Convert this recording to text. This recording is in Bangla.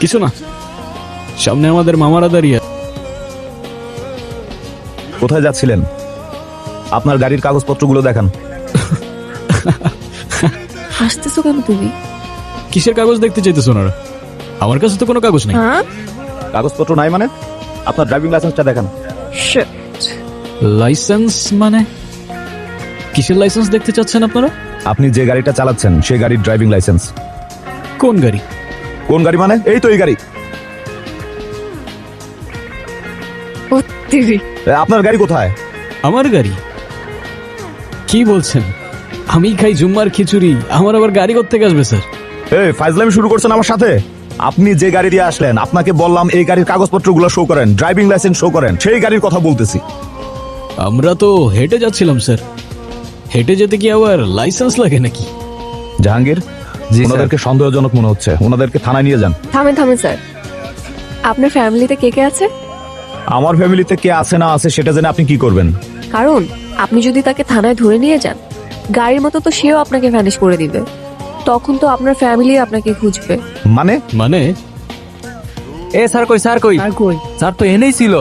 কিছু না, সামনে আমাদের মামারা দাঁড়িয়ে। কোথায় যাচ্ছিলেন? আপনার গাড়ির কাগজপত্রগুলো দেখান। হাসতেছো কেন তুমি? কিসের কাগজ দেখতে চাইতেছো ওনারা? আমার কাছে তো কোনো কাগজ নেই। হ্যাঁ, কাগজপত্র নাই মানে? আপনার ড্রাইভিং লাইসেন্সটা দেখান। লাইসেন্স মানে? কিসের লাইসেন্স দেখতে চাচ্ছেন আপনারা? আপনি যে গাড়িটা চালাচ্ছেন সেই গাড়ির ড্রাইভিং লাইসেন্স। কোন গাড়ি? কোন গাড়ি মানে? এই তো এই গাড়ি। ও দিদি, আপনার গাড়ি কোথায়? আমার গাড়ি? কি বলছেন? আমি খাই জুম্মার খিচুড়ি, আমার আবার গাড়ি কোত্থেকে আসবে স্যার? এই ফাইজলামি শুরু করছেন আমার সাথে? আপনি যে গাড়ি দিয়ে আসলেন, আপনাকে বললাম এই গাড়ির কাগজপত্রগুলো শো করেন, ড্রাইভিং লাইসেন্স শো করেন, সেই গাড়ির কথা বলতেছি। আমরা তো হেঁটে যাচ্ছিলাম স্যার। হেঁটে যেতে কি আবার লাইসেন্স লাগে নাকি? জাহাঙ্গীর, ওনাদেরকে সন্দেহজনক মনে হচ্ছে, ওনাদেরকে থানায় নিয়ে যান। থামেন থামেন স্যার, আপনার ফ্যামিলিতে কে কে আছে? আমার ফ্যামিলিতে কে আছে না আছে সেটা জেনে আপনি কি করবেন? কারণ আপনি যদি তাকে থানায় ধরে নিয়ে যান, গাড়ির মতো তো সেও আপনাকে ভ্যানিশ করে দিবে। তখন তো আপনার ফ্যামিলি আপনাকে খুঁজবে। মানে? মানে এ স্যার কই, স্যার কই, আর কই? স্যার তো এনেই ছিল।